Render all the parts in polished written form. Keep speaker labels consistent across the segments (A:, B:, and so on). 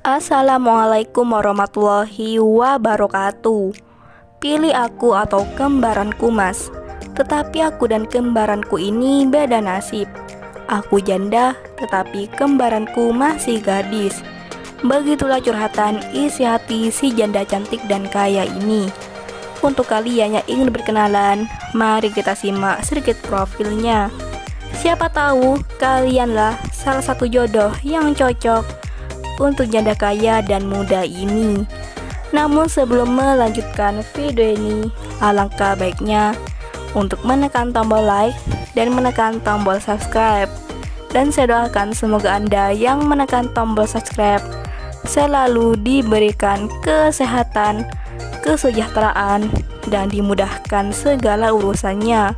A: Assalamualaikum warahmatullahi wabarakatuh. Pilih aku atau kembaranku mas. Tetapi aku dan kembaranku ini beda nasib. Aku janda, tetapi kembaranku masih gadis. Begitulah curhatan isi hati si janda cantik dan kaya ini. Untuk kalian yang ingin berkenalan, mari kita simak sedikit profilnya. Siapa tahu kalianlah salah satu jodoh yang cocok untuk janda kaya dan muda ini. Namun sebelum melanjutkan video ini, alangkah baiknya untuk menekan tombol like dan menekan tombol subscribe. Dan saya doakan semoga Anda yang menekan tombol subscribe selalu diberikan kesehatan, kesejahteraan, dan dimudahkan segala urusannya.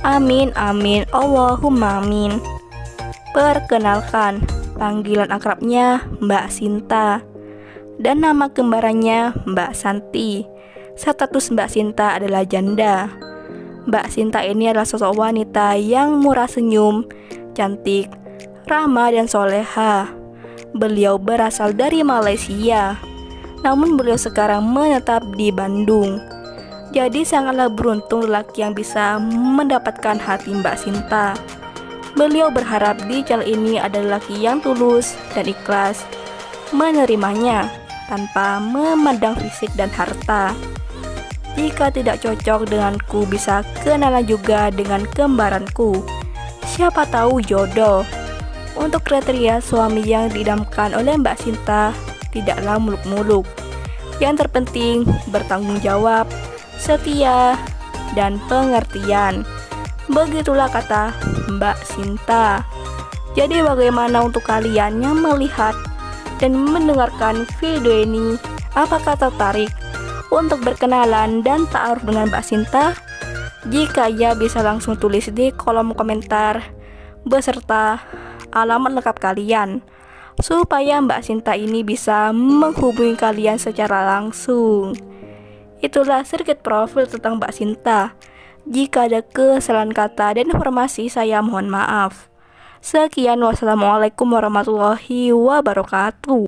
A: Amin amin Allahumma amin. Perkenalkan, panggilan akrabnya Mbak Sinta dan nama kembarannya Mbak Santi. Status Mbak Sinta adalah janda. Mbak Sinta ini adalah sosok wanita yang murah senyum, cantik, ramah, dan soleha. Beliau berasal dari Malaysia, namun beliau sekarang menetap di Bandung. Jadi sangatlah beruntung lelaki yang bisa mendapatkan hati Mbak Sinta. Beliau berharap di channel ini ada lelaki yang tulus dan ikhlas menerimanya tanpa memandang fisik dan harta. Jika tidak cocok denganku, bisa kenalan juga dengan kembaranku. Siapa tahu jodoh. Untuk kriteria suami yang diidamkan oleh Mbak Sinta tidaklah muluk-muluk. Yang terpenting bertanggung jawab, setia, dan pengertian. Begitulah kata Mbak Sinta. Jadi bagaimana untuk kalian yang melihat dan mendengarkan video ini? Apakah tertarik untuk berkenalan dan ta'aruf dengan Mbak Sinta? Jika ya, bisa langsung tulis di kolom komentar beserta alamat lengkap kalian supaya Mbak Sinta ini bisa menghubungi kalian secara langsung. Itulah sedikit profil tentang Mbak Sinta. Jika ada kesalahan kata dan informasi, saya mohon maaf. Sekian, wassalamualaikum warahmatullahi wabarakatuh.